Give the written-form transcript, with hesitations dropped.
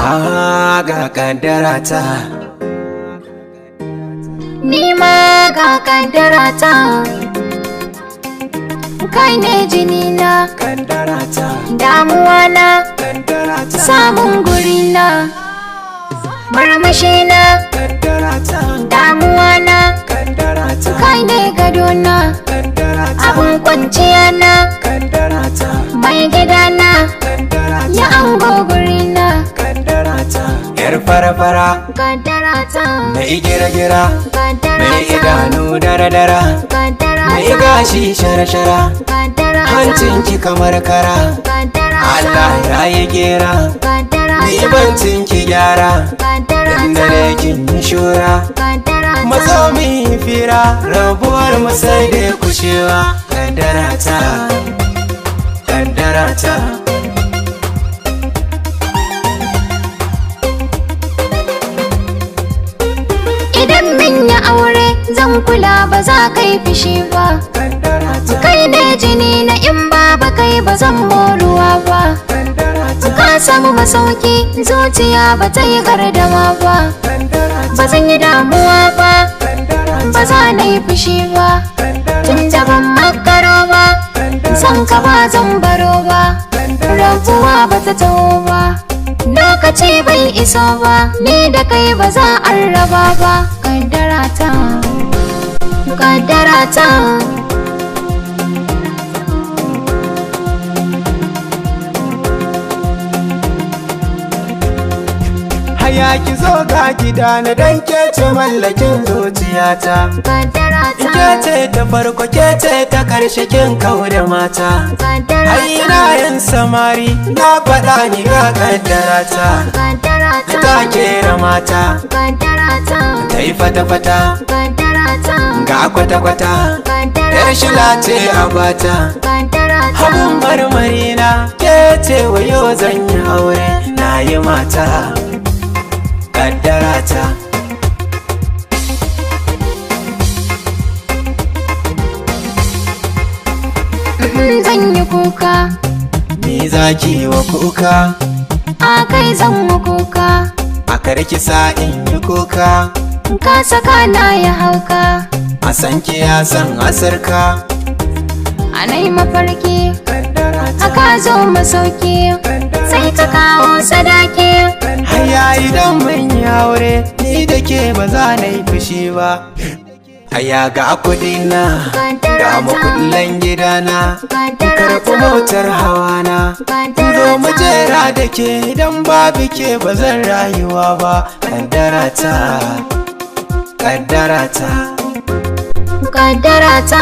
ga kaddara ta, ni ma ga kaddara ta. Kai ne jini na, kaddara ta, damuwa na, kaddara ta, samun guri na, marmashi na, kaddara ta, damuwa na. kaddara ta, Kai ne gado na, kaddara ta, abun kwanciya na, kaddara ta, mai gida na, kaddara ta, ya ango guri na. kaddara ta. Yar fara-fara Kaddara ta, mai gira-gira, kaddara mai ta, idanu dara-dara, kaddara mai ta, gashi shara-shara, kaddara ta, hancinki kamar kara. kaddara ta, Allah ya yi gera, kaddara ni ta, bancinki gyara, kaddara inda ta, da kin yi shura. kaddara ta. Matso mi fira, rabuwar mu sai dai kushewa. Kaddara ta, kaddara ta. Idan min ya aure zan kula ba za kai fishi ba. Kaddara ta, Kai ne jini na in ba kai ba zan moruwa ba. kaddara ta, Ka samu masauki zuciya ba ta yi gardama ba. kaddara ta, Ba zan yi damuwa ba, kaddara ta, ba za na yi fushi ba. kaddara Tun da ban makaro ba, san ka ba zan baro ba. Rabuwa ba ta taho ba, lokaci bai iso ba. Ni da kai ba za a raba ba. Kaddara ta, kaddara ta. haya ki zo ga gida na dan kece mallakin zuciyata. Kaddara ta, Ke ce ta farko, ke ce ta karshe, kin kau da mata. kaddara Haina ta, yin samari na faɗa ni ga kaddara ta. kaddara ta, Ta kera mata, kaddara ta, ta yi fata-fata, kaddara ta, ga kwata-kwata. kaddara Yar ta, shila ce a bata, kaddara ta. abun marmari na ke ce wayo zan yi aure na yi mata. Kaddara ta, Zan yi kuka, me za ki yi wa kuka? a kai zan yi kuka. A karki sa in yi kuka, Ka saka na ya hauka, a san ki ya san asarka. a nai mafarki, Kaddara ta, haka zo masauki, sai ka kawo sadaki. haya idan mun yi aure ni da ke ba za na yi fushi ba. Haya ga kuɗi na, ga makullan gidana, karɓi motar hawana. Zo mu jera da ke idan babu ke ba zan rayuwa ba. Kaddara ta, kaddara ta. Kaddara ta.